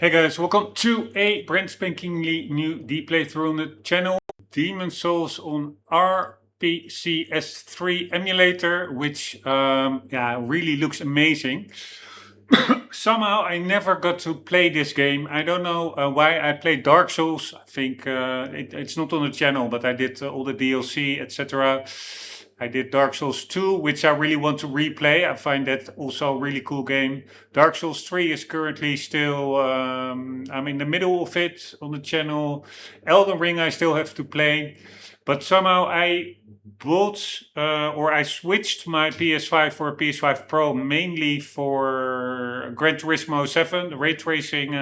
Hey guys, welcome to a brand spankingly new D playthrough on the channel. Demon Souls on RPCS3 emulator, which really looks amazing. Somehow I never got to play this game. I don't know why. I played Dark Souls. I think it's not on the channel, but I did all the DLC, etc. I did Dark Souls 2, which I really want to replay. I find that also a really cool game. Dark Souls 3 is currently still, I'm in the middle of it on the channel. Elden Ring I still have to play. But somehow I bought or I switched my PS5 for a PS5 Pro mainly for Gran Turismo 7, the ray tracing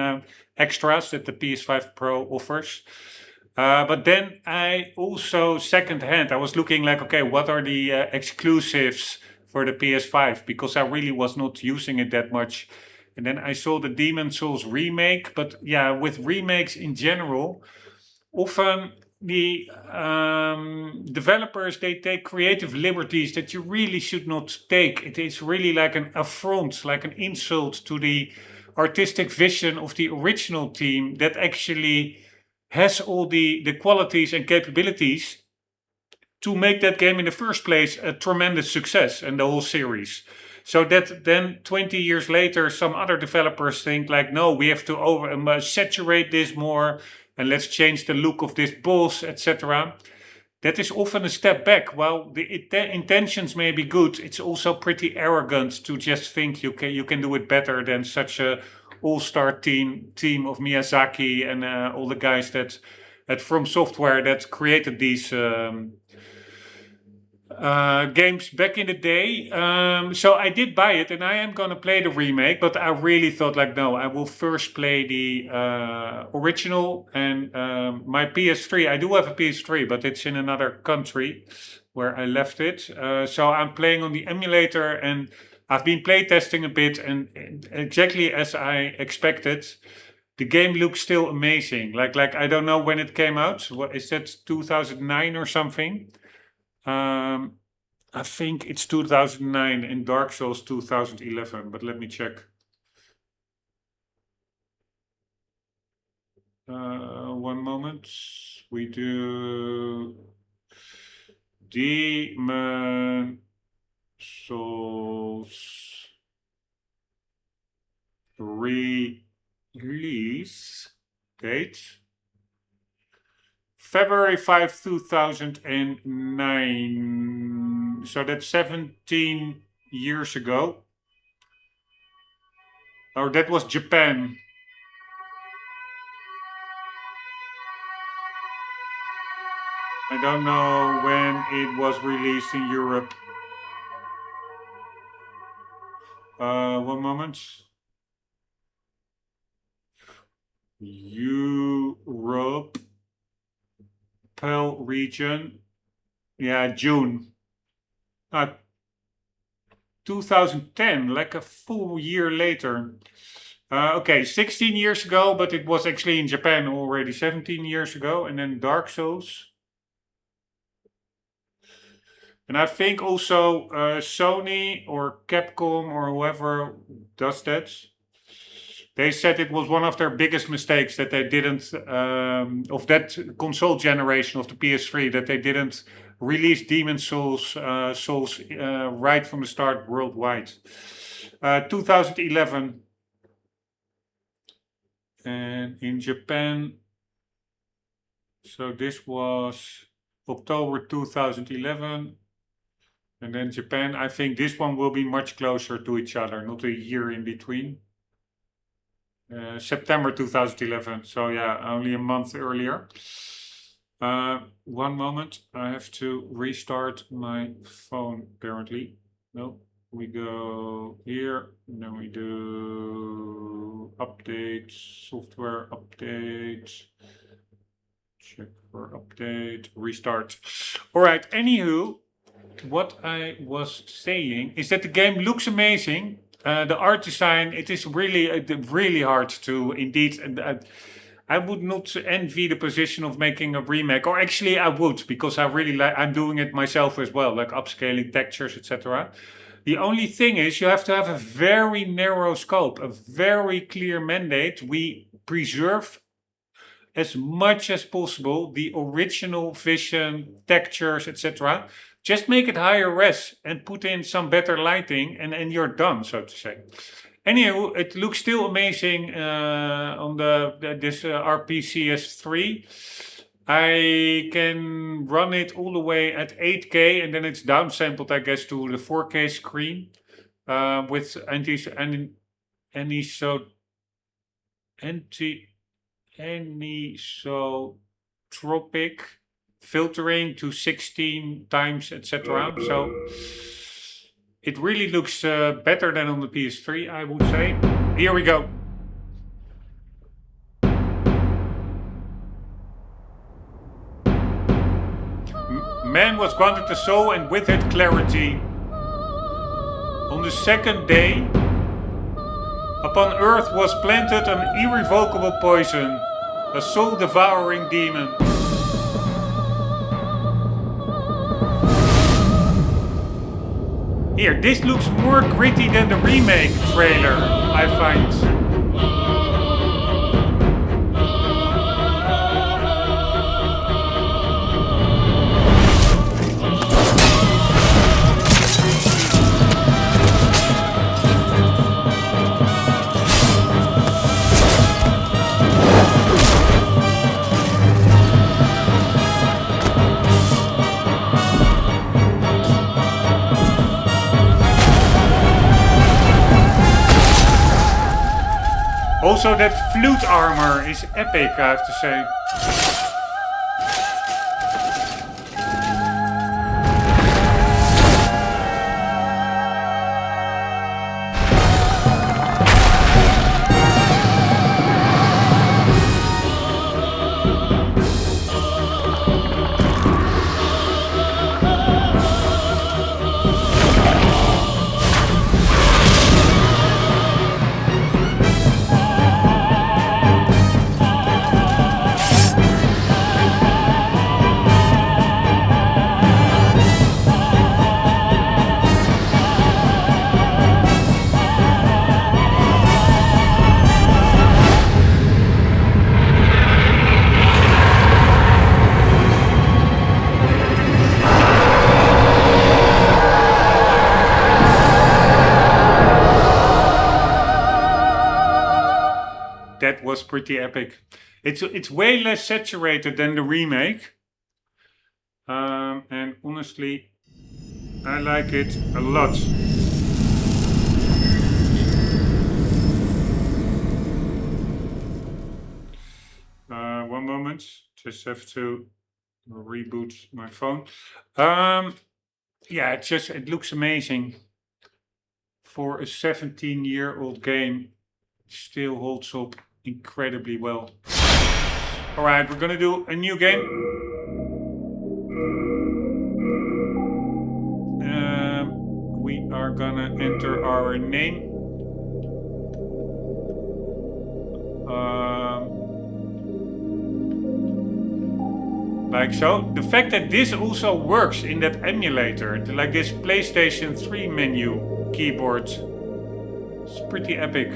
extras that the PS5 Pro offers. But then I also secondhand, I was looking like, okay, what are the exclusives for the PS5? Because I really was not using it that much. And then I saw the Demon Souls remake. But yeah, with remakes in general, often the developers, they take creative liberties that you really should not take. It is really like an affront, like an insult to the artistic vision of the original team that actually has all the qualities and capabilities to make that game in the first place a tremendous success and the whole series. So that then 20 years later, some other developers think like, no, we have to saturate this more and let's change the look of this boss, etc. That is often a step back. While the intentions may be good, it's also pretty arrogant to just think you can do it better than such a all-star team of Miyazaki and all the guys at From Software that created these games back in the day. So I did buy it and I am gonna play the remake, but I really thought like, no, I will first play the original. And my PS3, I do have a PS3, but it's in another country where I left it. So I'm playing on the emulator and I've been playtesting a bit, and exactly as I expected, the game looks still amazing. Like I don't know when it came out. What is that, 2009 or something? I think it's 2009 and Dark Souls 2011, but let me check. One moment. We do Demon Souls release date. February 5, 2009. So that's 17 years ago. Or that was Japan. I don't know when it was released in Europe. One moment. Europe. PAL region. Yeah, June. 2010, like a full year later. Okay, 16 years ago, but it was actually in Japan already 17 years ago. And then Dark Souls. And I think also Sony or Capcom or whoever does that, they said it was one of their biggest mistakes that they didn't, of that console generation of the PS3, that they didn't release Demon Souls right from the start worldwide. 2011. And in Japan, so this was October 2011. And then Japan, I think this one will be much closer to each other, not a year in between. September 2011, so yeah, only a month earlier. One moment, I have to restart my phone apparently. No, we go here, and then we do update, software update, check for update, restart. All right, anywho, what I was saying is that the game looks amazing. The art design, it is really hard to indeed. I would not envy the position of making a remake, or actually I would, because I really like. I'm doing it myself as well, like upscaling textures, etc. The only thing is, you have to have a very narrow scope, a very clear mandate. We preserve as much as possible the original vision, textures, etc. Just make it higher res and put in some better lighting, and you're done, so to say. Anyhow, it looks still amazing on this RPCS3. I can run it all the way at 8K, and then it's downsampled, I guess, to the 4K screen with anisotropic filtering to 16 times, etc. So it really looks better than on the PS3, I would say. Here we go. Man was granted the soul, and with it clarity. On the second day, upon earth was planted an irrevocable poison, a soul-devouring demon. Here, this looks more gritty than the remake trailer, I find. Also, that flute armor is epic, I have to say. That was pretty epic. It's way less saturated than the remake. And honestly, I like it a lot. One moment, just have to reboot my phone. Yeah, it looks amazing. For a 17-year-old game, still holds up incredibly well. All right, we're gonna do a new game. We are gonna enter our name. Like so. The fact that this also works in that emulator, like this PlayStation 3 menu keyboard, it's pretty epic.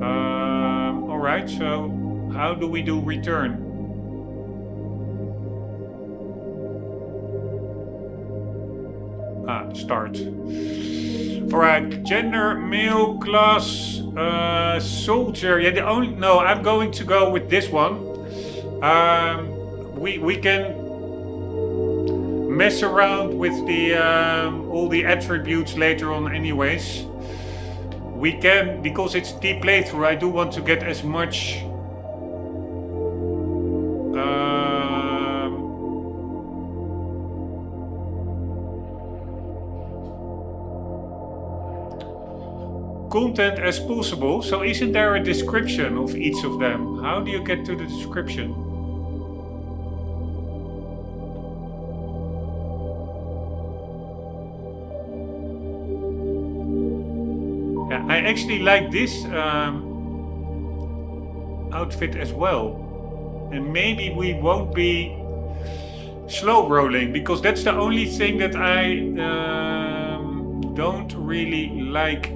Alright, so how do we do return? Start. Alright, gender, male, class, soldier. Yeah, I'm going to go with this one. We can mess around with the all the attributes later on anyways. We can, because it's deep playthrough, I do want to get as much content as possible. So isn't there a description of each of them? How do you get to the description? Yeah, I actually like this outfit as well. And maybe we won't be slow rolling, because that's the only thing that I don't really like.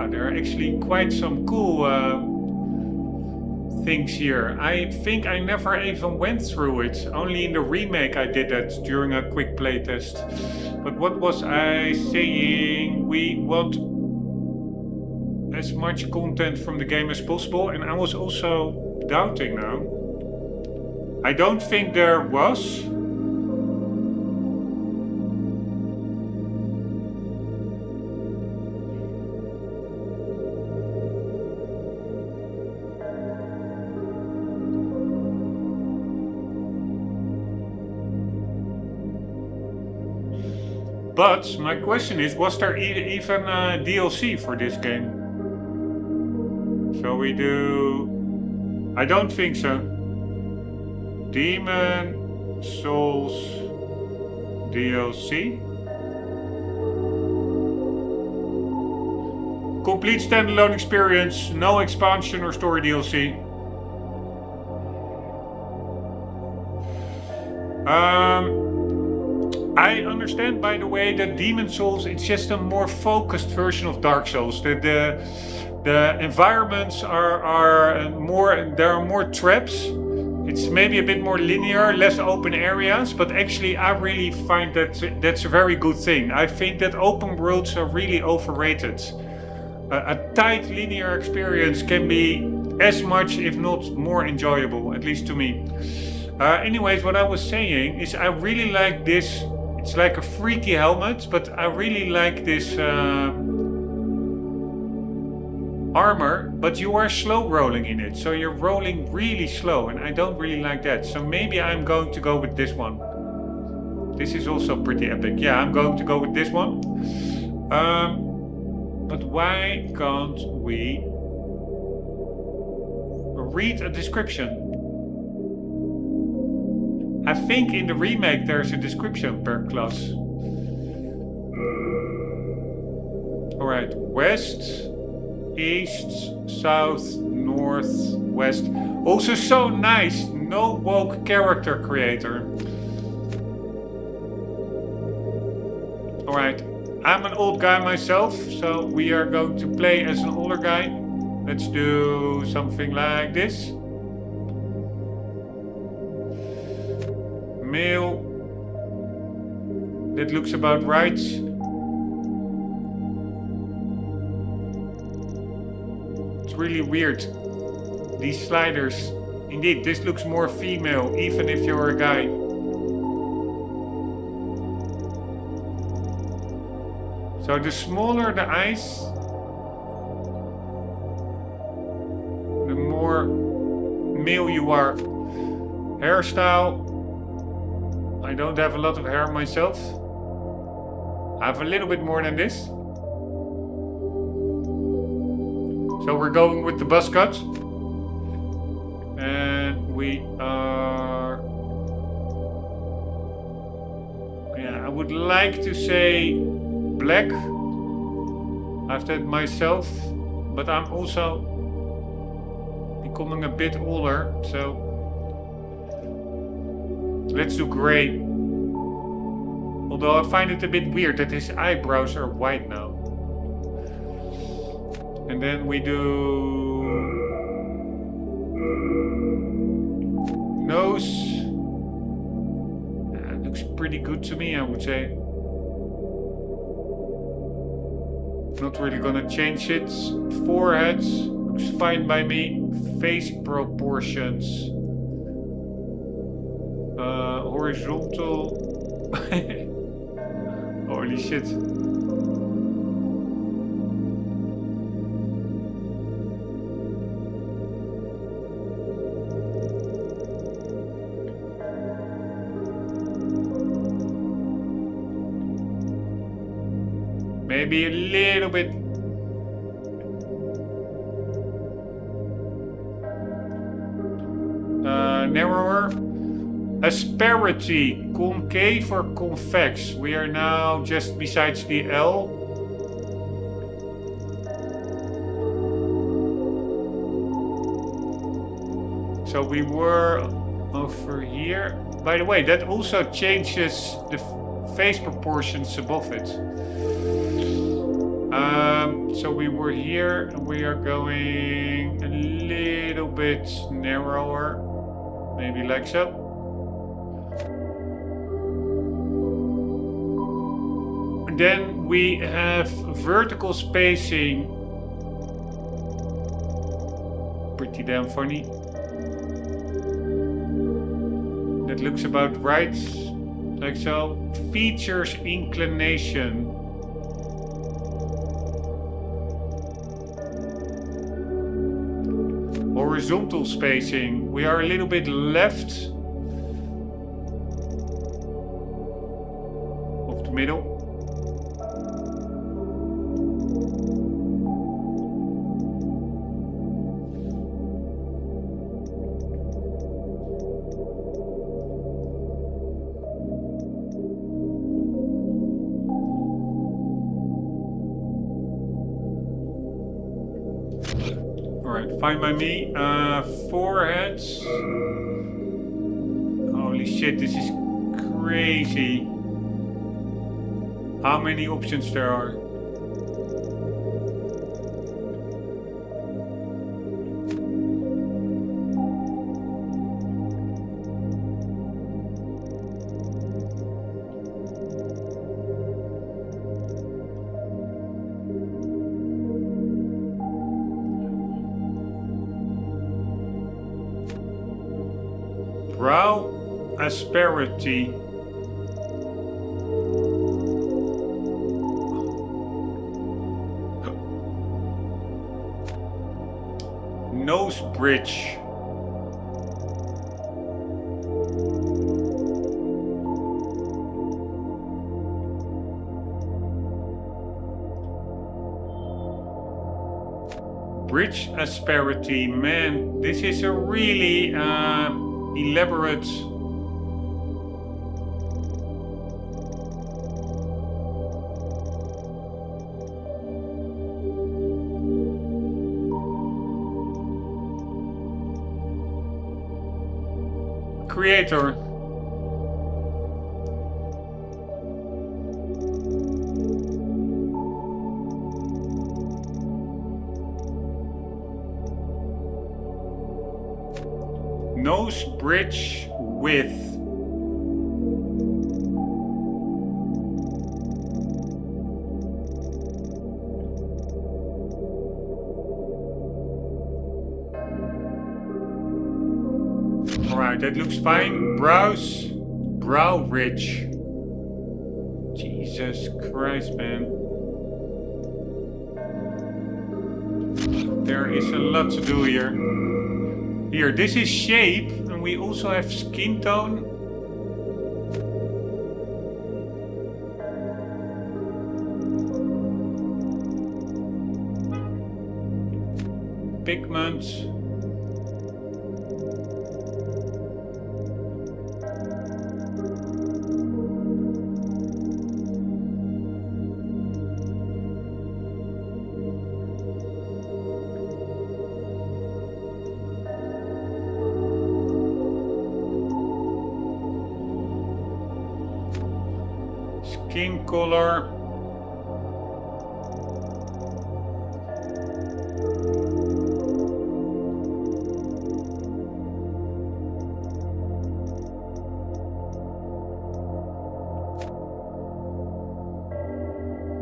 yeah, there are actually quite some cool things here. I think I never even went through it. Only in the remake I did that during a quick playtest. But what was I saying? We want as much content from the game as possible, and I was also doubting now. I don't think there was. But my question is, was there even a DLC for this game? So we do... I don't think so. Demon Souls DLC. Complete standalone experience, no expansion or story DLC. I understand, by the way, that Demon Souls, it's just a more focused version of Dark Souls. The environments are more, there are more traps. It's maybe a bit more linear, less open areas, but actually I really find that that's a very good thing. I think that open worlds are really overrated. A tight linear experience can be as much, if not more enjoyable, at least to me. Anyways, what I was saying is I really like this. It's like a freaky helmet, but I really like this armor, but you are slow rolling in it. So you're rolling really slow, and I don't really like that. So maybe I'm going to go with this one. This is also pretty epic. Yeah, I'm going to go with this one. But why can't we read a description? I think in the remake there's a description per class. Alright, west, east, south, north, west. Also so nice, no woke character creator. Alright, I'm an old guy myself, so we are going to play as an older guy. Let's do something like this. Male. That looks about right. It's really weird. These sliders. Indeed, this looks more female, even if you're a guy. So the smaller the eyes, the more male you are. Hairstyle. I don't have a lot of hair myself. I have a little bit more than this. So we're going with the buzz cut. And we are... Yeah, I would like to say black. I've done it myself. But I'm also becoming a bit older, so... Let's do gray. Although I find it a bit weird that his eyebrows are white now. And then we do... nose. It looks pretty good to me, I would say. Not really gonna change it. Forehead. Looks fine by me. Face proportions. Horizontal. Holy shit. Maybe a little bit. Narrower. Asperity, concave or convex? We are now just besides the L. So we were over here. By the way, that also changes the face proportions above it. So we were here and we are going a little bit narrower, maybe like so. And then we have vertical spacing. Pretty damn funny. That looks about right, like so. Features inclination. Horizontal spacing. We are a little bit left of the middle. Fine by me. Foreheads. Holy shit, this is crazy. How many options there are. Brow asperity. Nose bridge. Bridge asperity. Man, this is a really elaborate creator. Nose bridge width. Alright, that looks fine. Brows. Brow ridge. Jesus Christ, man. There is a lot to do here. Here, this is shape, and we also have skin tone. Pigments. Skin color.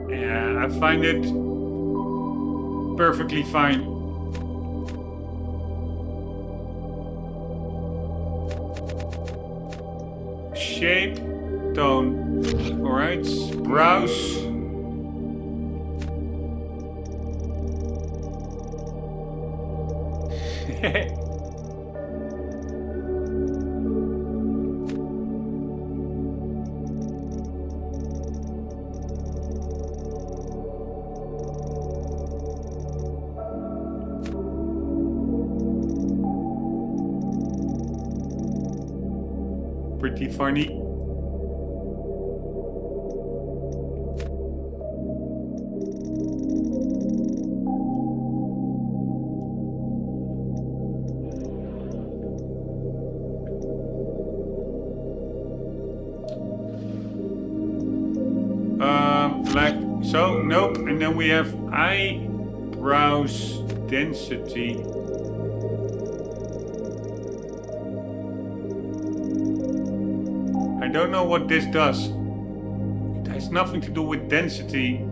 Yeah, I find it perfectly fine. Shape, tone. Alright, brows. Pretty funny. Like so. Nope. And then we have eyebrows density. I don't know what this does. It has nothing to do with density.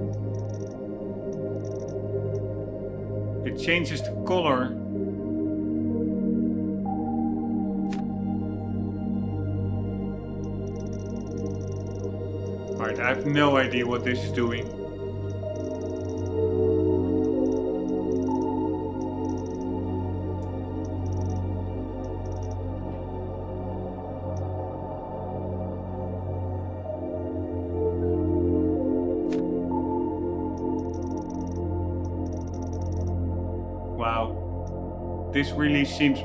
It changes the color. Alright, I have no idea what this is doing. Wow. This really seems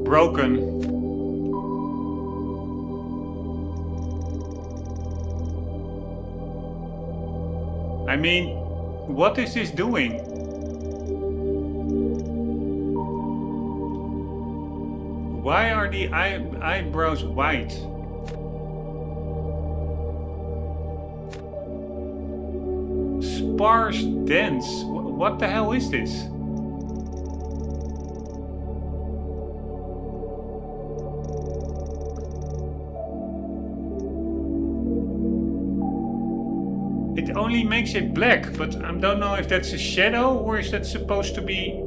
broken. I mean, what is this doing? Why are the eyebrows white? Sparse dense. What the hell is this? It only makes it black, but I don't know if that's a shadow or is that supposed to be...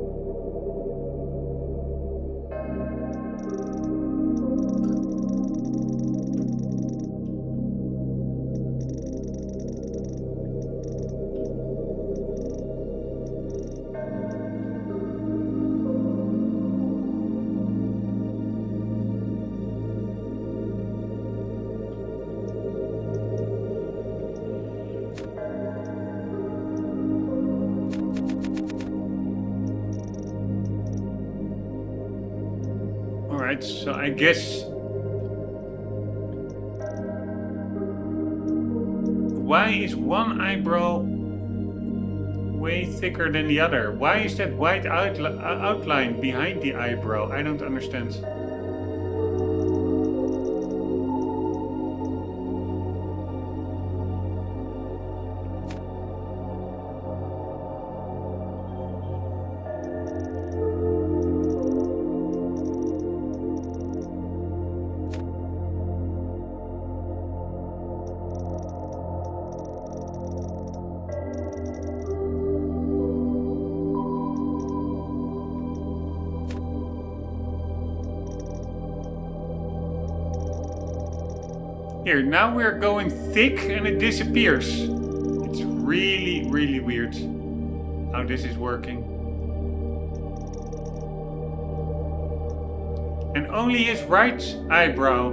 Alright, so I guess... Why is one eyebrow way thicker than the other? Why is that white outline behind the eyebrow? I don't understand. Here, now we're going thick and it disappears. It's really, really weird how this is working. And only his right eyebrow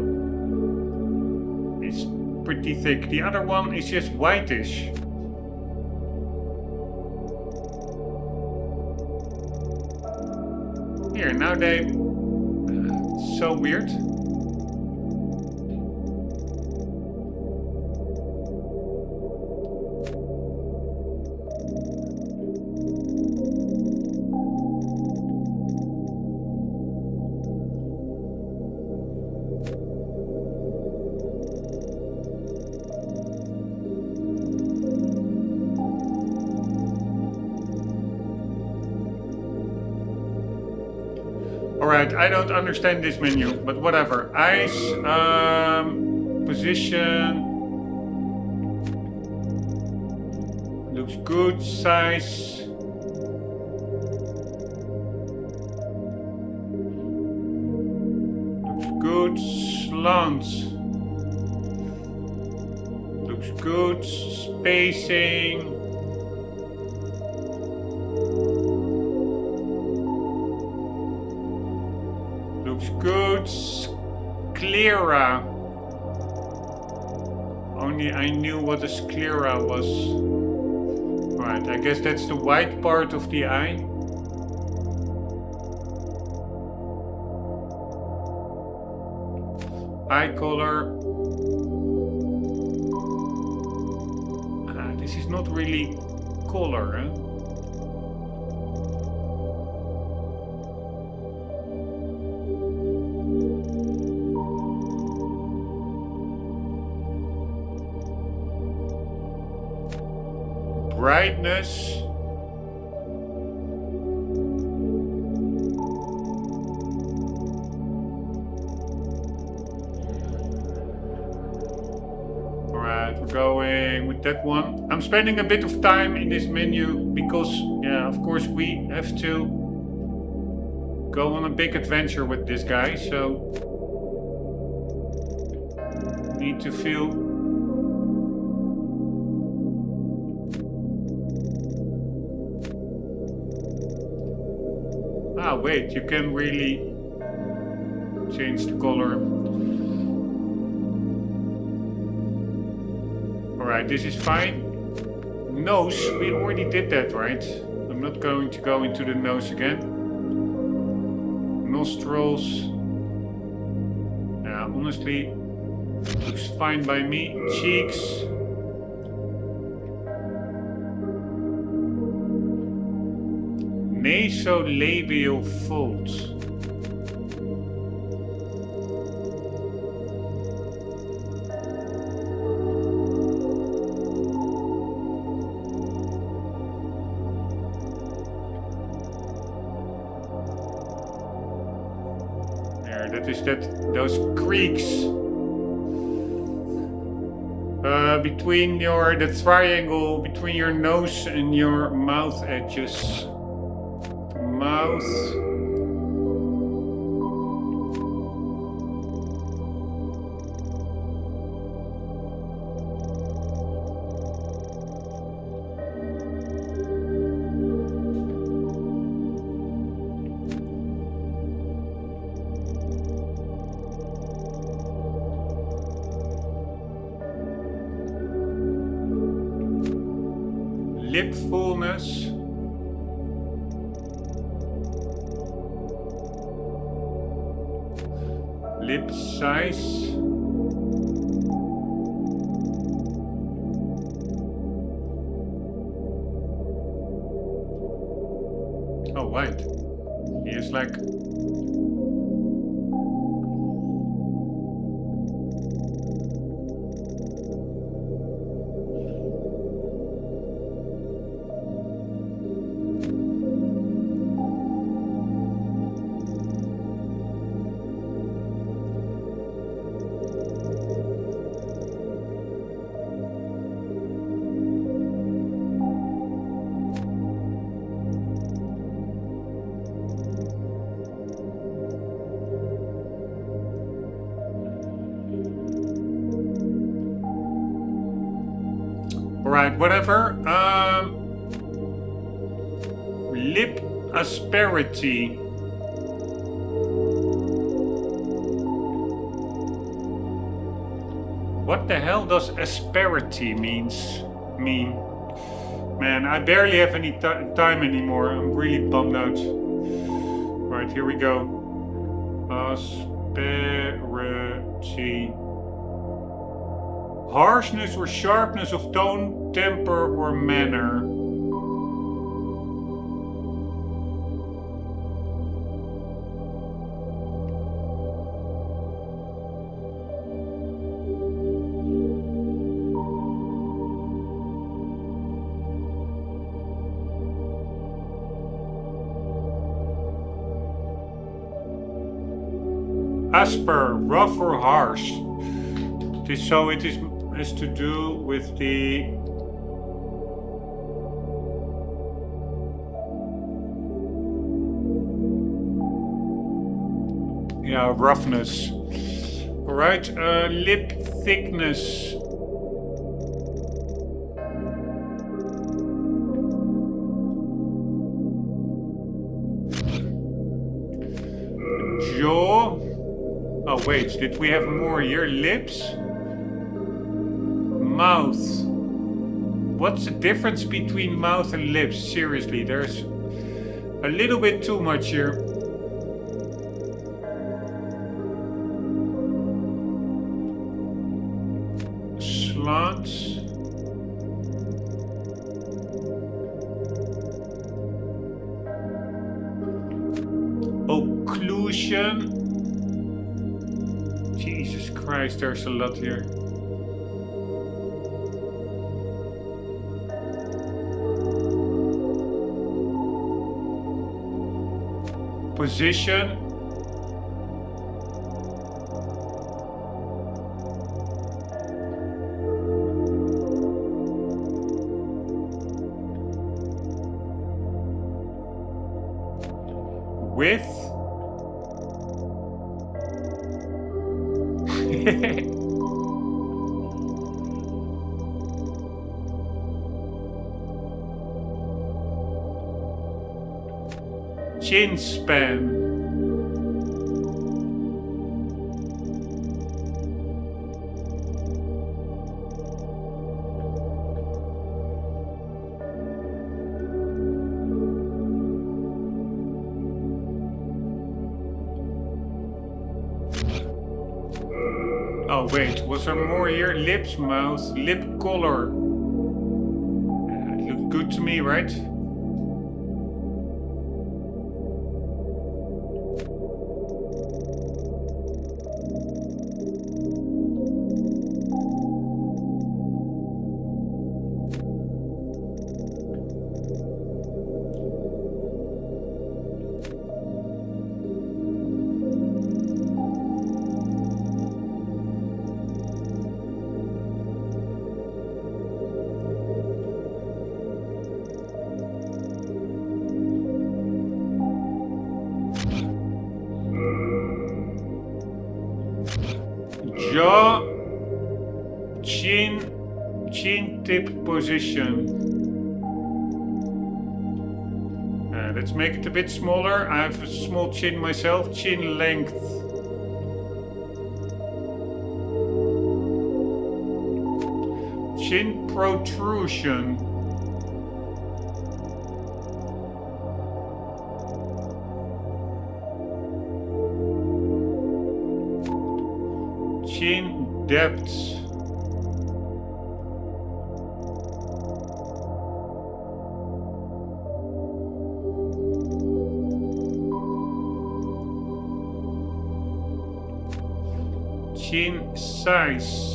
is pretty thick. The other one is just whitish. Here, now they... so weird. Alright, I don't understand this menu, but whatever. Eyes, position. Looks good, size. Looks good, slant. Looks good, spacing. Good, sclera. Only I knew what a sclera was. Alright, I guess that's the white part of the eye. Eye color. This is not really color, huh? brightness. Alright, we're going with that one. I'm spending a bit of time in this menu because, yeah, of course we have to go on a big adventure with this guy, so need to feel wait, you can really change the color. Alright, this is fine. Nose, we already did that, right? I'm not going to go into the nose again. Nostrils. Yeah, honestly, looks fine by me. Cheeks. Nasolabial folds. There, that is those creaks. Between the triangle between your nose and your mouth edges. Mouth. Lip fullness. Lip size. Oh, wait. He is like... Alright, whatever. Lip asperity. What the hell does asperity mean? Man, I barely have any time anymore. I'm really bummed out. Right, here we go. Asperity. Harshness or sharpness of tone, temper, or manner. Asper, rough or harsh. So it has to do with the roughness. All right, lip thickness. Jaw. Oh wait, did we have more here? Lips. Mouth. What's the difference between mouth and lips? Seriously, there's a little bit too much here. Slants. Occlusion. Jesus Christ, there's a lot here. position. Width. Chin span. Oh wait, was there more here? Lips, mouth, lip color. It looks good to me, right? Jaw, chin tip position. Let's make it a bit smaller. I have a small chin myself. Chin length. Chin protrusion. Chin depth. Chin size.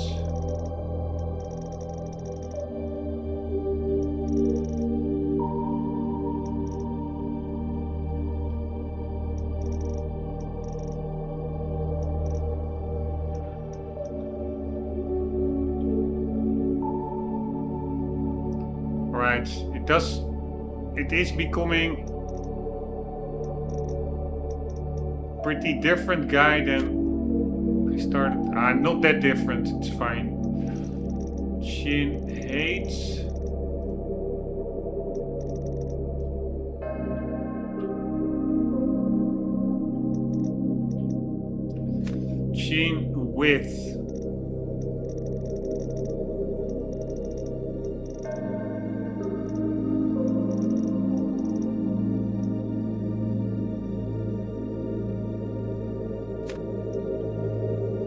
Right, it is becoming pretty different guy than I started. Not that different, it's fine. Chin height. Chin width.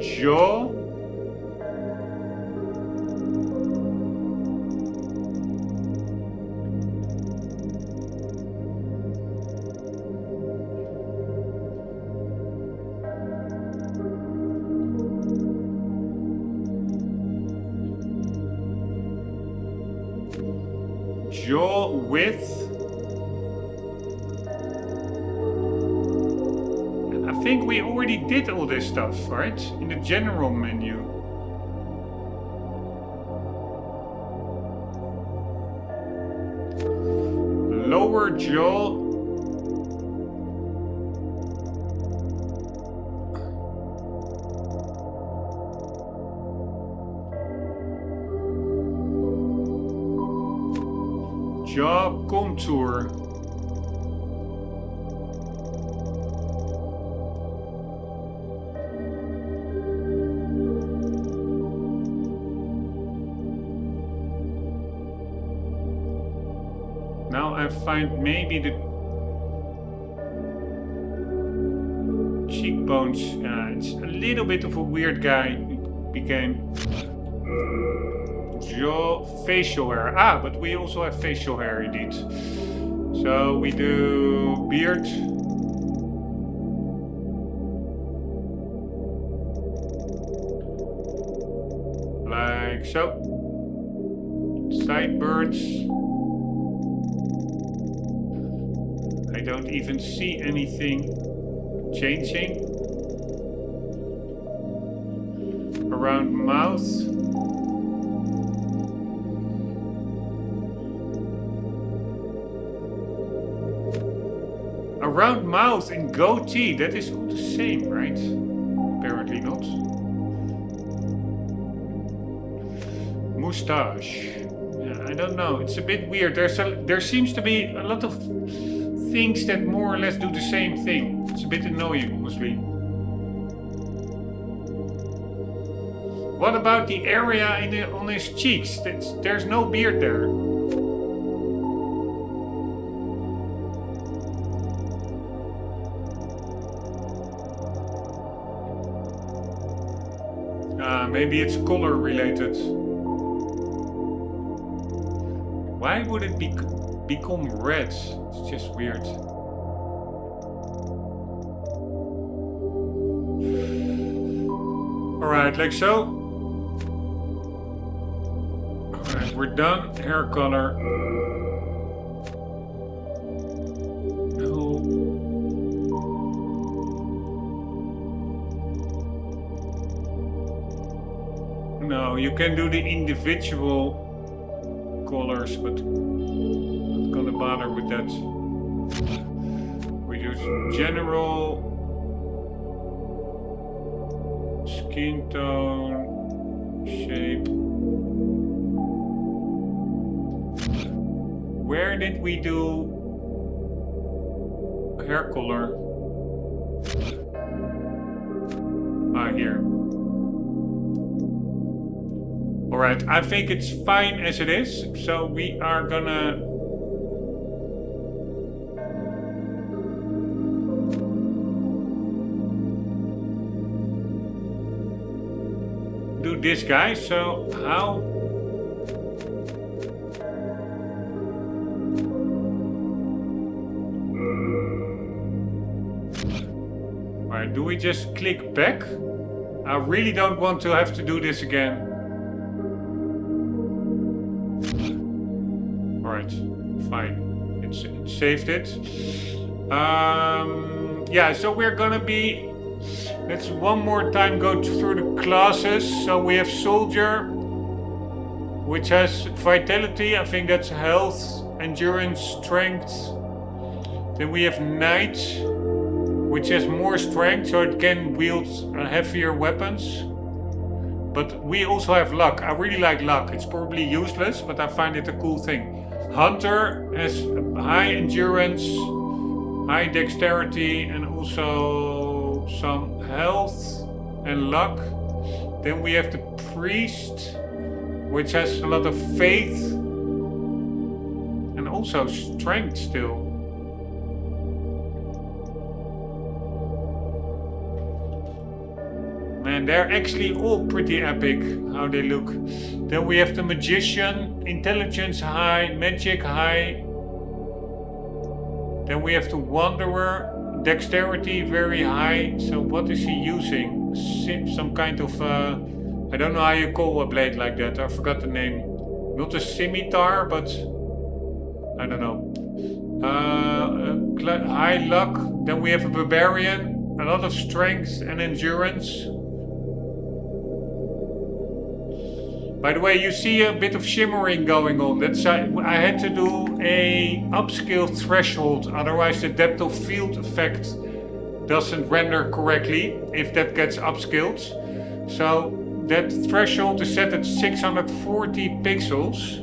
Jaw. Jaw width. I think we already did all this stuff, right? In the general menu. Lower jaw. Jaw contour. Now I find maybe the cheekbones. It's a little bit of a weird guy. It became jaw, facial hair. But we also have facial hair indeed. So we do beard. Like so. Sideburns. I don't even see anything. changing. Around mouth. Around mouth and goatee, that is all the same, right? Apparently not. Moustache. Yeah, I don't know. It's a bit weird. There seems to be a lot of things that more or less do the same thing. It's a bit annoying, honestly. What about the area on his cheeks? There's no beard there. Maybe it's color related. Why would it become red? It's just weird. Alright, like so. Alright, we're done. Hair color. No. No, you can do the individual colors, but I'm not gonna bother with that. We use general skin tone, shape. Where did we do hair color? Ah, here. Alright, I think it's fine as it is, so we are gonna do this guy. So how alright, do we just click back? I really don't want to have to do this again. Alright, fine. It saved it. Yeah, so we're gonna be... Let's one more time go through the classes. So we have Soldier, which has Vitality. I think that's Health, Endurance, Strength. Then we have Knight, which has more Strength, so it can wield heavier weapons. But we also have Luck. I really like Luck. It's probably useless, but I find it a cool thing. Hunter has high endurance, high dexterity, and also some health and luck. Then we have the Priest, which has a lot of faith and also strength still. Man, they're actually all pretty epic how they look. Then we have the Magician, intelligence high, magic high. Then we have the Wanderer, dexterity very high. So what is he using? Some kind of, I don't know how you call a blade like that. I forgot the name. Not a scimitar, but I don't know. High luck. Then we have a Barbarian, a lot of strength and endurance. By the way, you see a bit of shimmering going on. That's I had to do a upscale threshold, otherwise the depth of field effect doesn't render correctly if that gets upscaled. So that threshold is set at 640 pixels.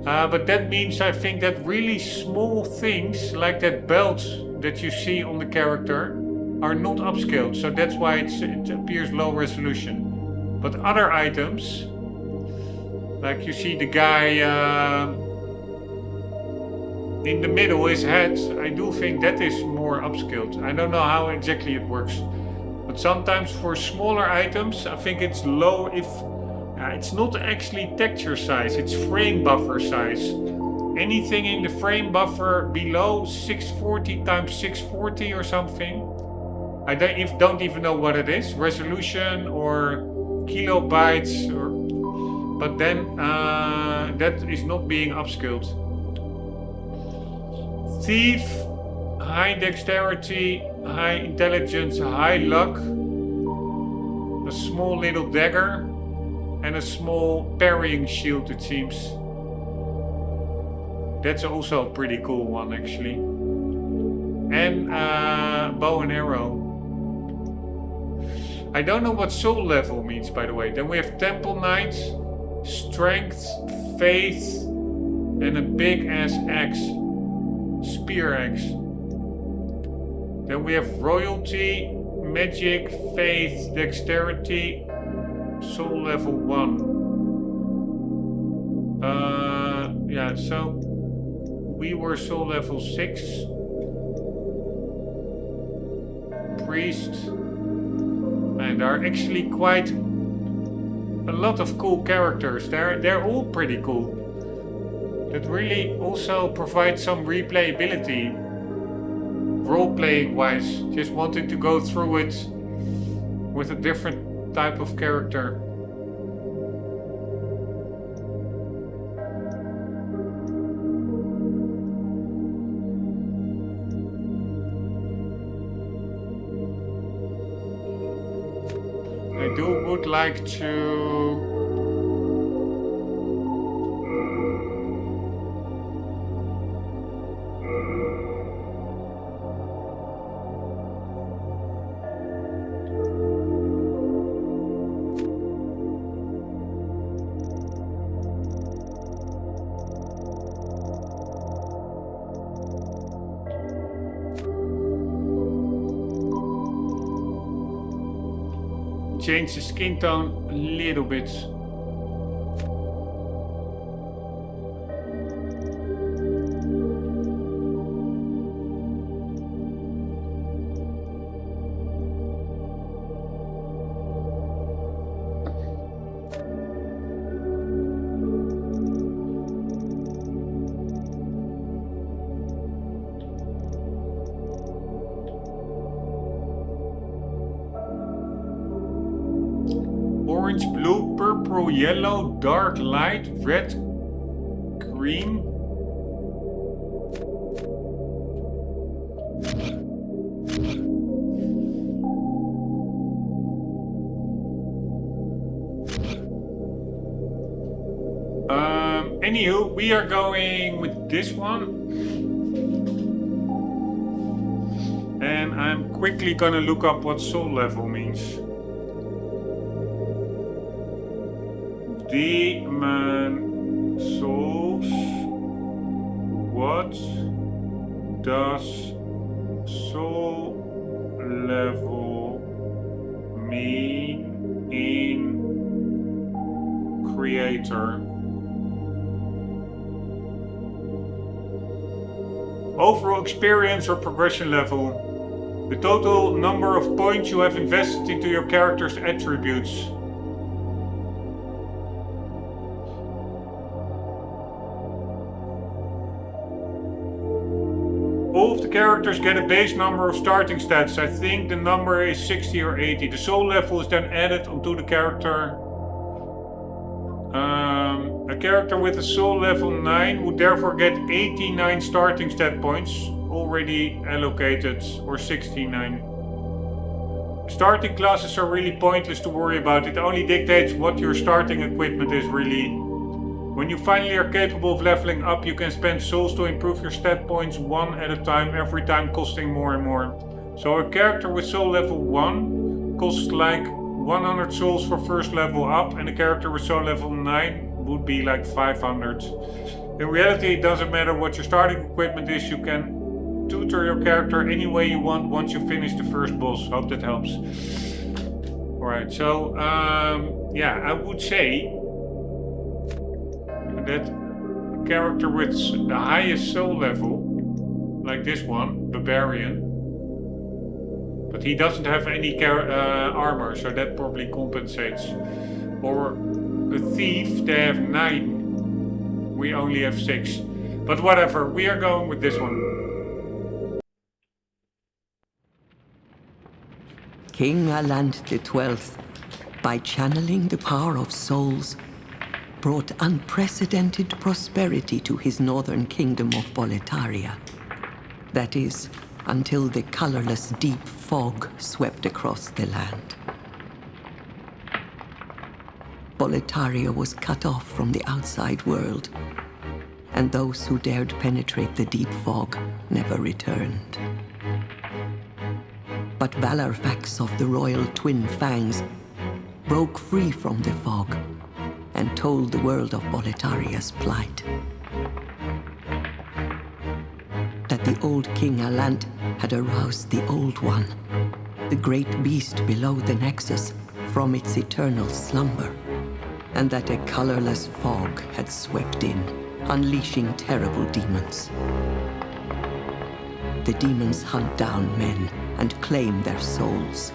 But that means I think that really small things like that belt that you see on the character are not upscaled. So that's why it appears low resolution. But other items, like you see the guy in the middle, his head, I do think that is more upscaled. I don't know how exactly it works. But sometimes for smaller items, I think it's low if... it's not actually texture size, it's frame buffer size. Anything in the frame buffer below 640 times 640 or something. I don't even know what it is, resolution or kilobytes, but then that is not being upscaled. Thief, high dexterity, high intelligence, high luck, a small little dagger, and a small parrying shield, it seems. That's also a pretty cool one, actually. And bow and arrow. I don't know what soul level means, by the way. Then we have Temple Knight, Strength, Faith, and a big ass axe. Spear axe. Then we have Royalty, Magic, Faith, Dexterity, Soul level 1. Yeah, so we were soul level 6. Priest. And there are actually quite a lot of cool characters. They're all pretty cool. That really also provides some replayability, role-playing wise. Just wanting to go through it with a different type of character. I would like to change the skin tone a little bit. Orange, blue, purple, yellow, dark light, red, green. Anywho, we are going with this one. And I'm quickly gonna look up what soul level means. Demon souls. What does soul level mean in Creator? Overall experience or progression level. The total number of points you have invested into your character's attributes. All of the characters get a base number of starting stats. I think the number is 60 or 80. The soul level is then added onto the character. A character with a soul level 9 would therefore get 89 starting stat points already allocated, or 69. Starting classes are really pointless to worry about. It only dictates what your starting equipment is really. When you finally are capable of leveling up, you can spend souls to improve your stat points one at a time, every time costing more and more. So a character with soul level 1 costs like 100 souls for first level up, and a character with soul level 9 would be like 500. In reality, it doesn't matter what your starting equipment is, you can tutor your character any way you want once you finish the first boss. Hope that helps. Alright, so yeah, I would say that a character with the highest soul level, like this one, Barbarian, but he doesn't have any armor, so that probably compensates. Or a thief, they have 9, we only have 6. But whatever, we are going with this one. King Aland XII, by channeling the power of souls, brought unprecedented prosperity to his northern kingdom of Boletaria. That is, until the colorless deep fog swept across the land. Boletaria was cut off from the outside world, and those who dared penetrate the deep fog never returned. But Valarfax of the royal twin fangs broke free from the fog and told the world of Boletaria's plight. That the old King Alant had aroused the Old One, the great beast below the Nexus, from its eternal slumber, and that a colorless fog had swept in, unleashing terrible demons. The demons hunt down men and claim their souls.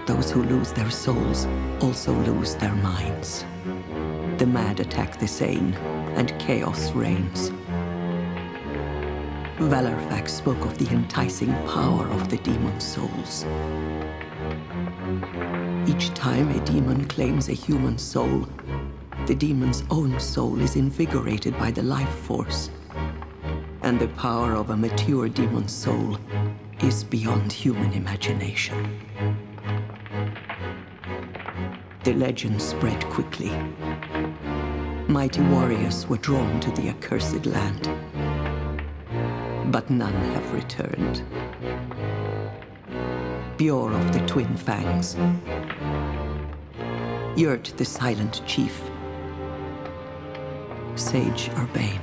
Those who lose their souls also lose their minds. The mad attack the sane, and chaos reigns. Valarfax spoke of the enticing power of the demon souls. Each time a demon claims a human soul, the demon's own soul is invigorated by the life force, and the power of a mature demon soul is beyond human imagination. The legend spread quickly. Mighty warriors were drawn to the accursed land, but none have returned. Bjor of the Twin Fangs, Yurt the Silent Chief, Sage Urbane,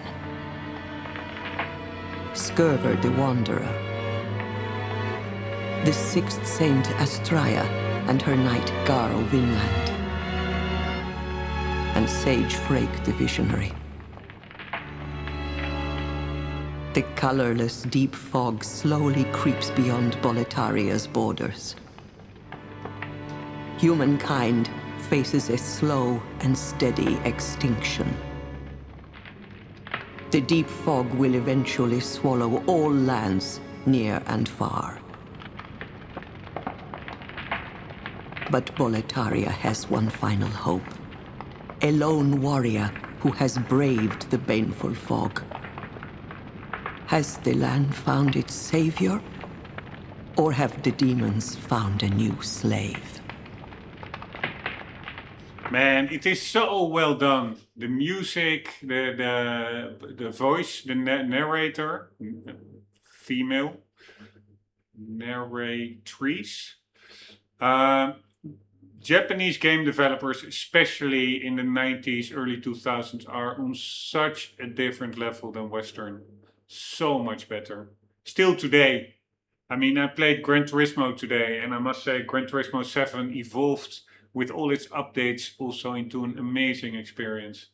Skurver the Wanderer, the Sixth Saint Astraea and her knight Garl Vinland, and Sage Frake the Visionary. The colorless deep fog slowly creeps beyond Boletaria's borders. Humankind faces a slow and steady extinction. The deep fog will eventually swallow all lands near and far. But Boletaria has one final hope. A lone warrior who has braved the baneful fog. Has the land found its savior? Or have the demons found a new slave? Man, it is so well done. The music, the voice, the narrator, female narratrice. Japanese game developers, especially in the 90s, early 2000s, are on such a different level than Western. So much better. Still today. I mean, I played Gran Turismo today, and I must say Gran Turismo 7 evolved with all its updates also into an amazing experience.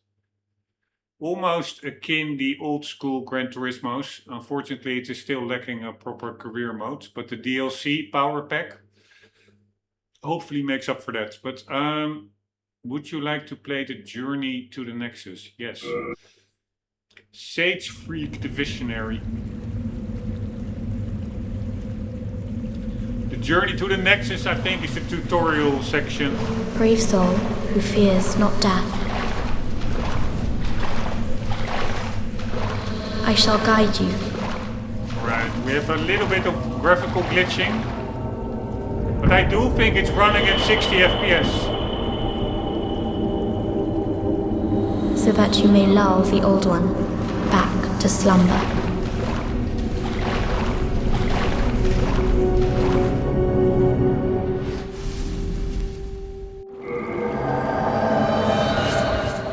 Almost akin the old school Gran Turismos. Unfortunately, it is still lacking a proper career mode, but the DLC Power Pack hopefully makes up for that. But would you like to play the Journey to the Nexus? Yes. Sage Freak the Visionary. The Journey to the Nexus, I think, is the tutorial section. Brave soul who fears not death. I shall guide you. Right, we have a little bit of graphical glitching, but I do think it's running at 60 FPS. So that you may lull the old one back to slumber.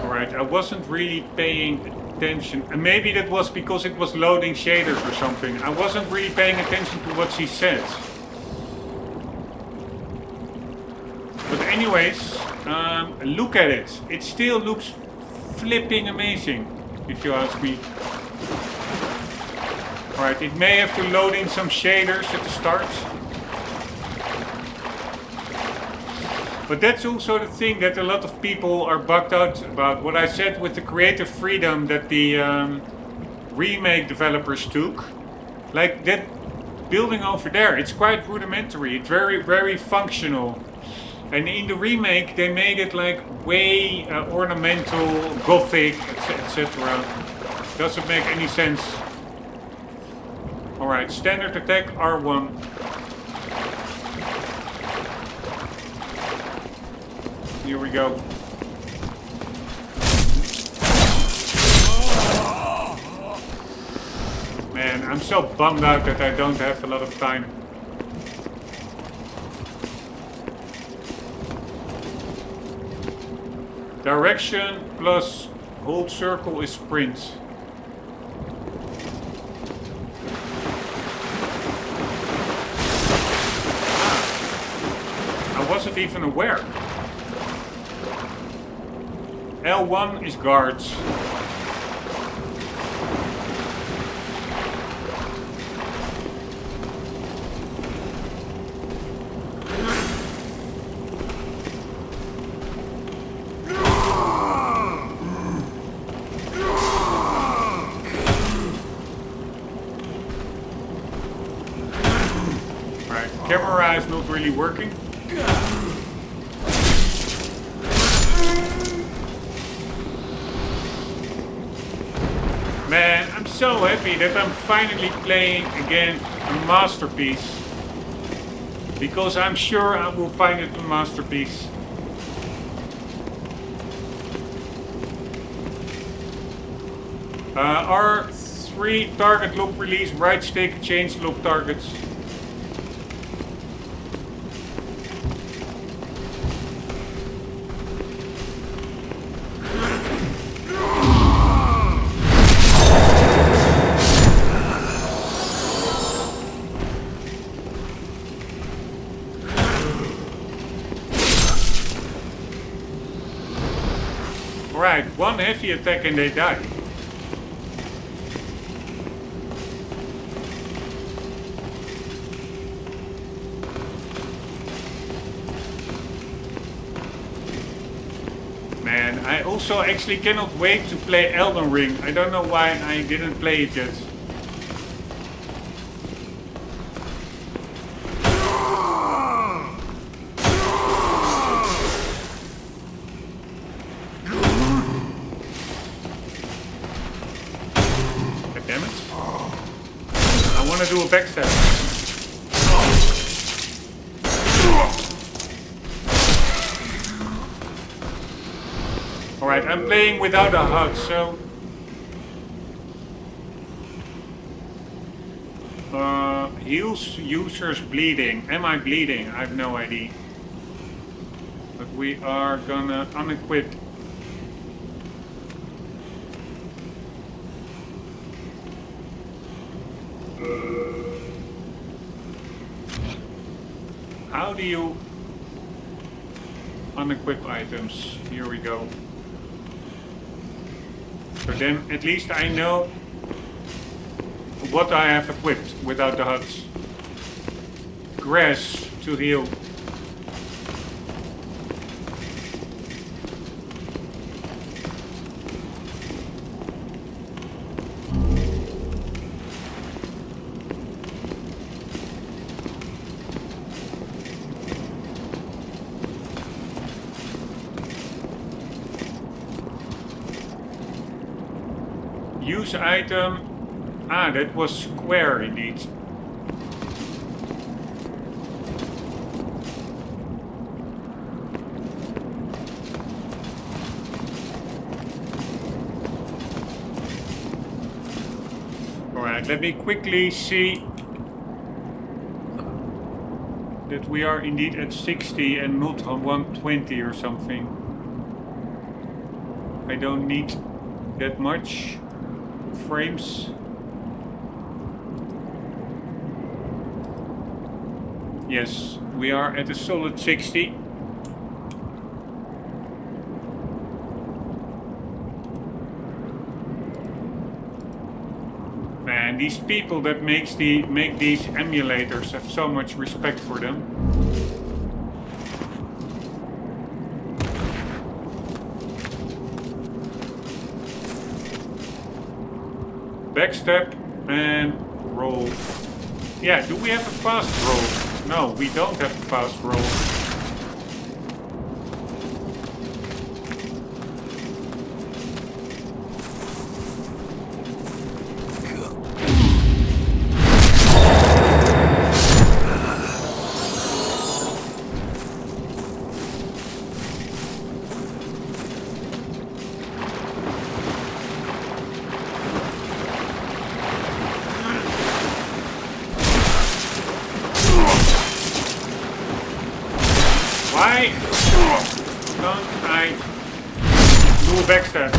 Alright, I wasn't really paying attention, and maybe that was because it was loading shaders or something. I wasn't really paying attention to what she said. But anyways, look at it. It still looks flipping amazing, if you ask me. Alright, it may have to load in some shaders at the start. But that's also the thing that a lot of people are bugged out about. What I said with the creative freedom that the remake developers took. Like that building over there, it's quite rudimentary. It's very, very functional. And in the remake, they made it like way ornamental, gothic, etc. Doesn't make any sense. Alright, standard attack R1. Here we go. Man, I'm so bummed out that I don't have a lot of time. Direction plus hold circle is sprint. I wasn't even aware. L1 is guards. Camera is not really working. Man, I'm so happy that I'm finally playing again a masterpiece. Because I'm sure I will find it a masterpiece. R3 target lock release, right stick, change lock targets. Right, one heavy attack and they die. Man, I also actually cannot wait to play Elden Ring. I don't know why I didn't play it yet. Do a backstab. Alright, I'm playing without a HUD, so... heals users bleeding. Am I bleeding? I have no idea. But we are gonna unequip. How do you unequip items? Here we go. So then at least I know what I have equipped without the HUDs. Grass to heal. Use item. Ah, that was square indeed. Alright, let me quickly see that we are indeed at 60 and not on 120 or something. I don't need that much frames. Yes, we are at a solid 60. Man, these people that make these emulators have so much respect for them. Backstep and roll. Yeah, do we have a fast roll? No, we don't have a fast roll. Do a backstab.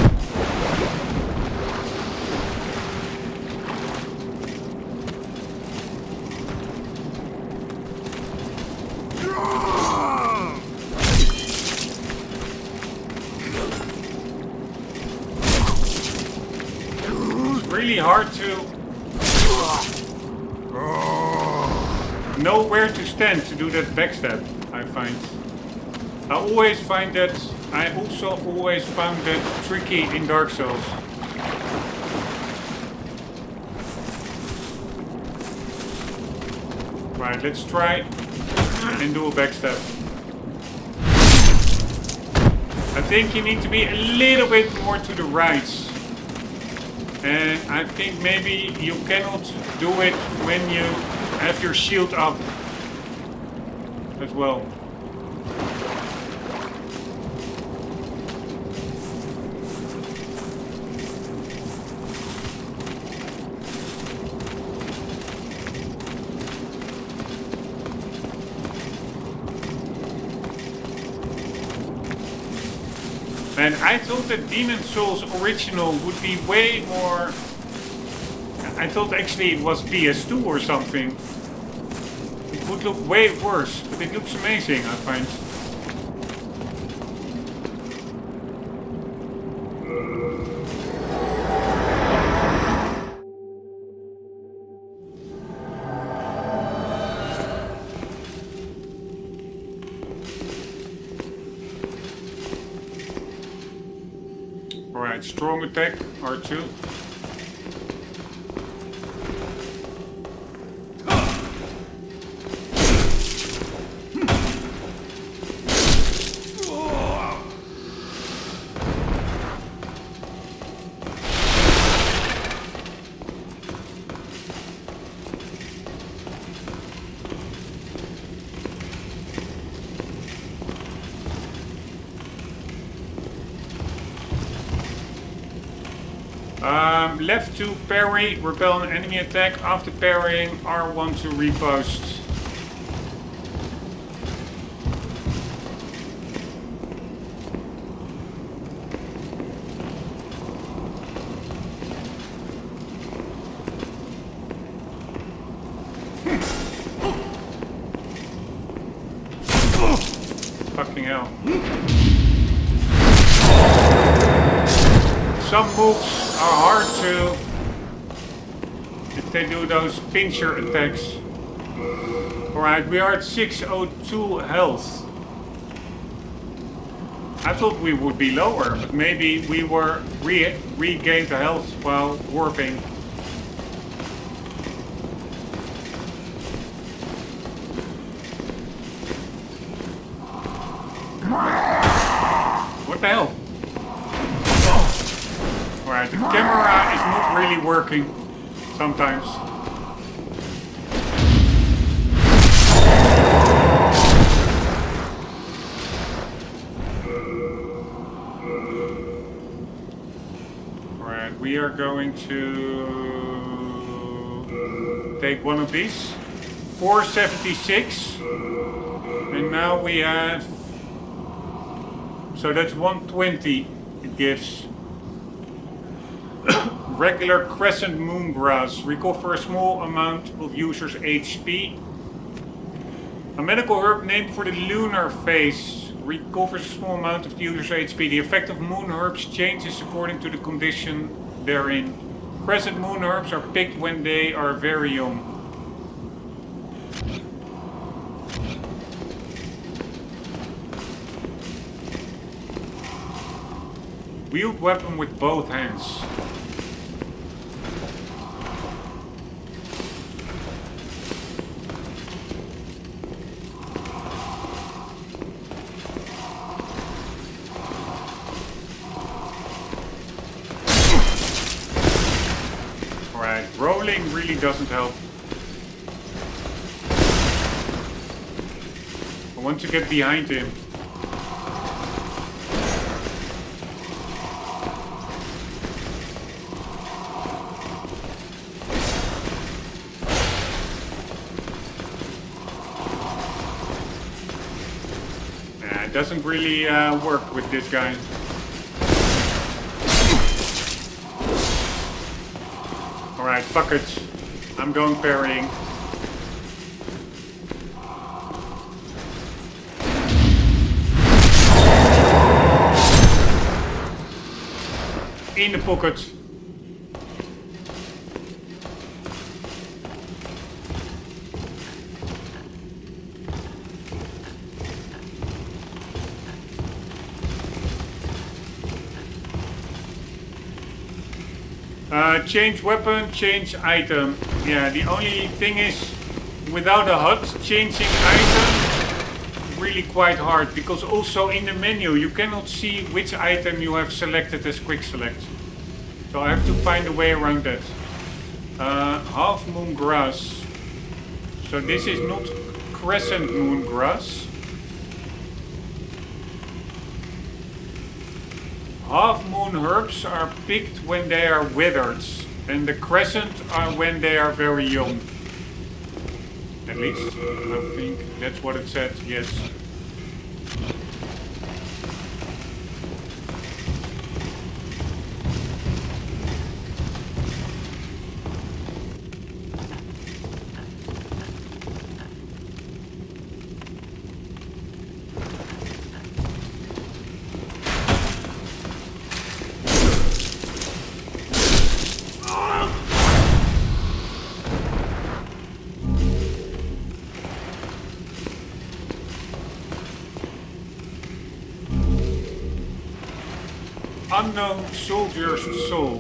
It's really hard to know where to stand to do that backstab, I find. I also always found that tricky in Dark Souls. Right, let's try and do a backstab. I think you need to be a little bit more to the right. And I think maybe you cannot do it when you have your shield up as well. And I thought that Demon Souls original would be way more... I thought actually it was PS2 or something. It would look way worse, but it looks amazing, I find. Alright, strong attack, R2. Left to parry, repel an enemy attack. After parrying, R1 to riposte. Fucking hell. Some moves are hard to if they do those pincher attacks. Alright, we are at 602 health. I thought we would be lower, but maybe we were regained the health while warping. What the hell? Alright, the camera is not really working sometimes. Alright, we are going to take one of these. 476. And now we have... So that's 120 it gives. Regular crescent moongrass. Recover a small amount of user's HP. A medical herb named for the lunar phase. Recovers a small amount of the user's HP. The effect of moon herbs changes according to the condition therein. Crescent moon herbs are picked when they are very young. Wield weapon with both hands. Alright, rolling really doesn't help. I want to get behind him. Doesn't really work with this guy. Alright, fuck it. I'm going parrying. In the pocket. Change weapon, change item. Yeah, the only thing is, without a HUD, changing item really quite hard, because also in the menu you cannot see which item you have selected as quick select. So I have to find a way around that. Half moon grass. So this is not crescent moon grass. Half moon herbs are picked when they are withered, and the crescent are when they are very young. At least, I think that's what it said, yes. Unknown soldier's soul.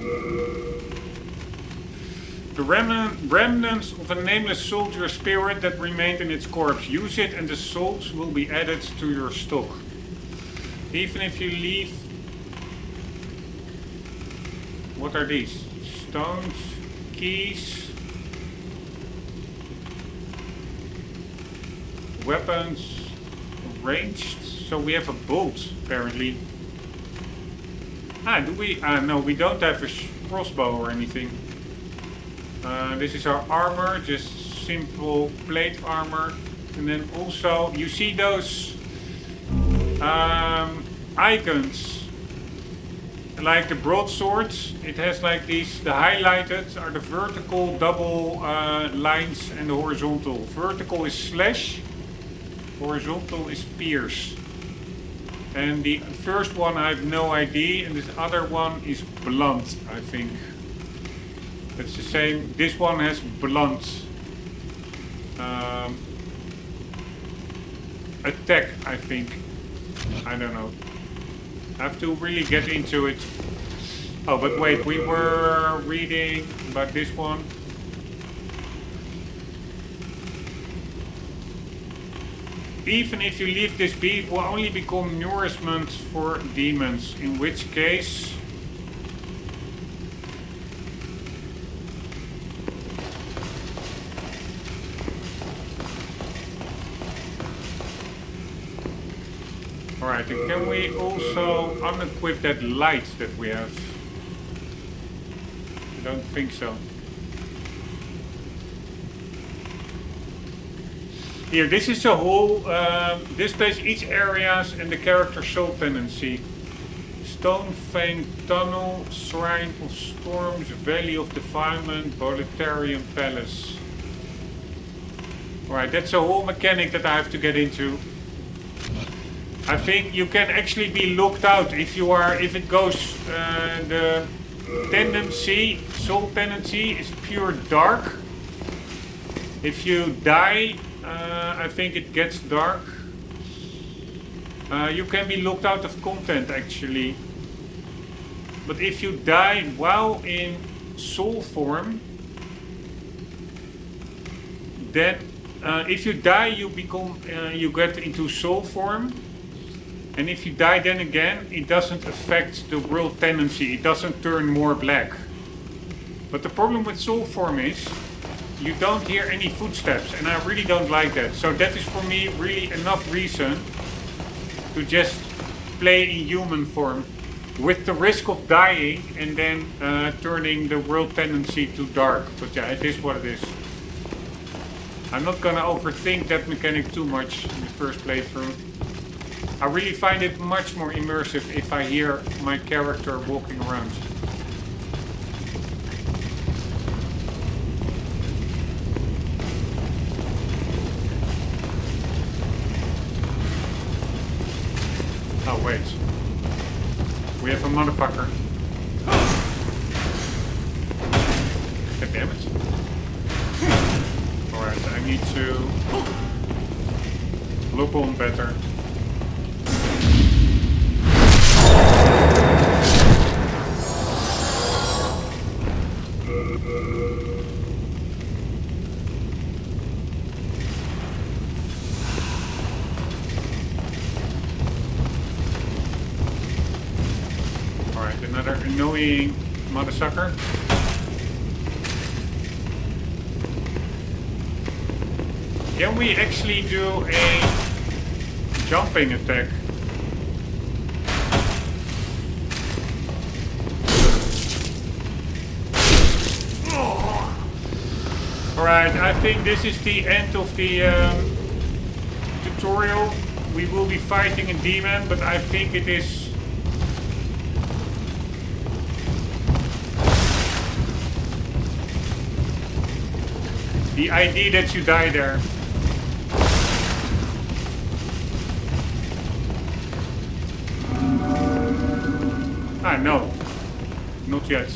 The remnants of a nameless soldier spirit that remained in its corpse. Use it and the souls will be added to your stock. Even if you leave... What are these? Stones, keys, weapons, ranged. So we have a bolt apparently. Do we? No, we don't have a crossbow or anything. This is our armor, just simple plate armor. And then also, you see those icons, like the broadsword. It has like these, the highlighted are the vertical double lines and the horizontal. Vertical is slash, horizontal is pierce. And the first one I have no ID, and this other one is blunt, I think. It's the same. This one has blunt attack, I think. I don't know. I have to really get into it. Oh, but wait, we were reading about this one. Even if you leave this be, it will only become nourishment for demons, in which case... Alright, and can we also unequip that light that we have? I don't think so. Here, this is a whole, this place, each areas and the character soul tendency. Stone Fang Tunnel, Shrine of Storms, Valley of Defilement, Bolitarian Palace. Alright, that's a whole mechanic that I have to get into. I think you can actually be locked out if you are, if it goes, the tendency, soul tendency is pure dark. If you die, I think it gets dark. You can be locked out of content actually. But if you die while in soul form, then if you die you become, you get into soul form. And if you die then again, it doesn't affect the world tendency, it doesn't turn more black. But the problem with soul form is, you don't hear any footsteps, and I really don't like that. So that is for me really enough reason to just play in human form. With the risk of dying and then turning the world tendency to dark. But yeah, it is what it is. I'm not gonna overthink that mechanic too much in the first playthrough. I really find it much more immersive if I hear my character walking around. wait. We have a motherfucker. God damn it. Alright, I need to look on better. Alright, another annoying motherfucker. Can we actually do a jumping attack? Alright, I think this is the end of the tutorial. We will be fighting a demon, but I think it is... the idea that you die there. Ah, no. Not yet.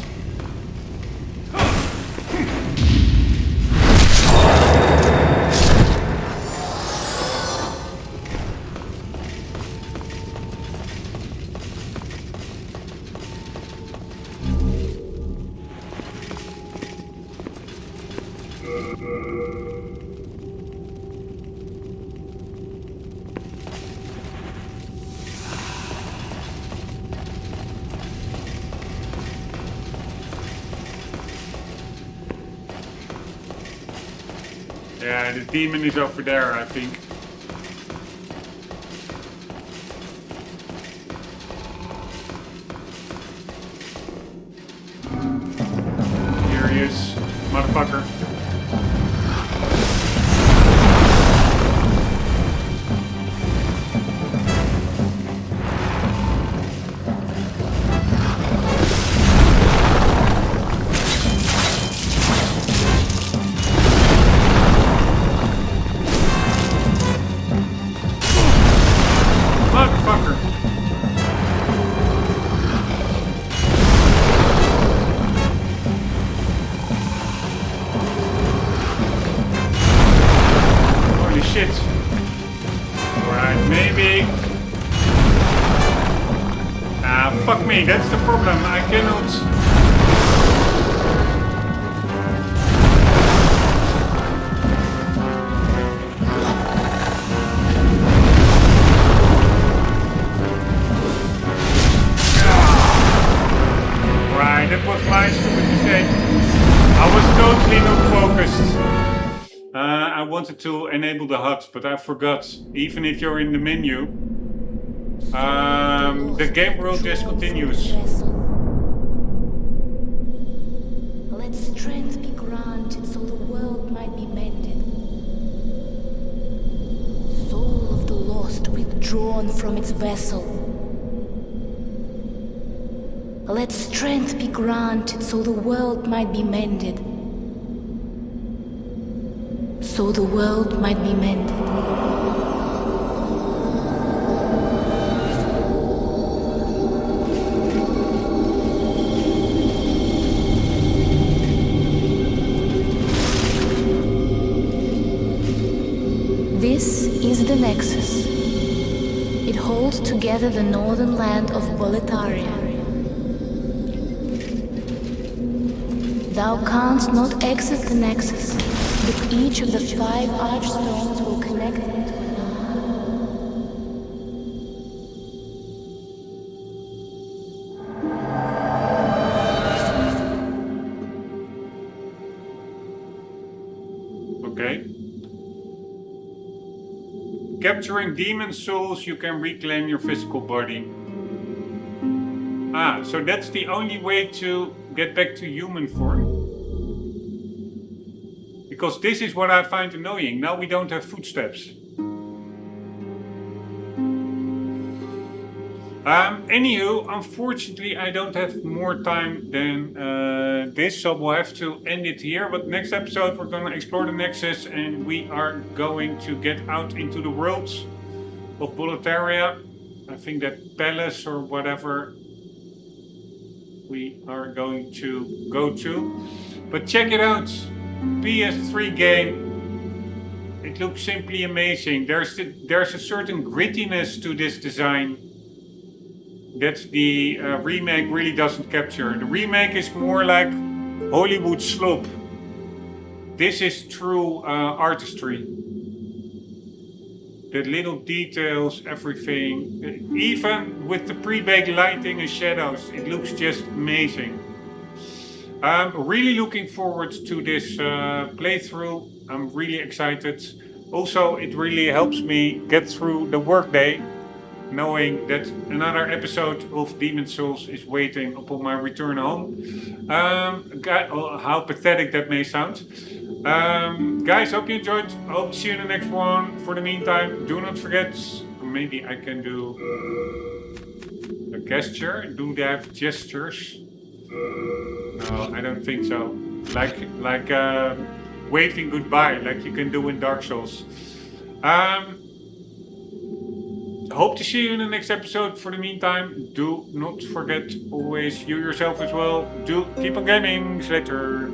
Yeah, the demon is over there, I think. Here he is, motherfucker. Fuck me, that's the problem. I cannot... Right, that was my stupid mistake. I was totally not focused. I wanted to enable the HUD, but I forgot. Even if you're in the menu, the game world just continues. Let strength be granted so the world might be mended. Soul of the lost withdrawn from its vessel. Let strength be granted so the world might be mended. So the world might be mended. This is the Nexus. It holds together the northern land of Boletaria. Thou canst not exit the Nexus, but each of the 5 archstones will connect them to another. Okay. Capturing demon souls, you can reclaim your physical body. Ah, so that's the only way to get back to human form. Because this is what I find annoying. Now we don't have footsteps. Anywho, unfortunately I don't have more time than this, so we'll have to end it here. But next episode we're gonna explore the Nexus and we are going to get out into the worlds of Boletaria. I think that palace or whatever we are going to go to. But check it out, PS3 game. It looks simply amazing. There's a certain grittiness to this design that the remake really doesn't capture. The remake is more like Hollywood slop. This is true artistry. The little details, everything. Even with the pre-baked lighting and shadows, it looks just amazing. I'm really looking forward to this playthrough. I'm really excited. Also, it really helps me get through the workday, knowing that another episode of Demon Souls is waiting upon my return home. How pathetic that may sound. Guys, hope you enjoyed. Hope to see you in the next one. For the meantime, do not forget, maybe I can do a gesture. Do they have gestures? No, I don't think so. Like waving goodbye, like you can do in Dark Souls. Hope to see you in the next episode. For the meantime, do not forget, always you yourself as well. Do keep on gaming. See you later.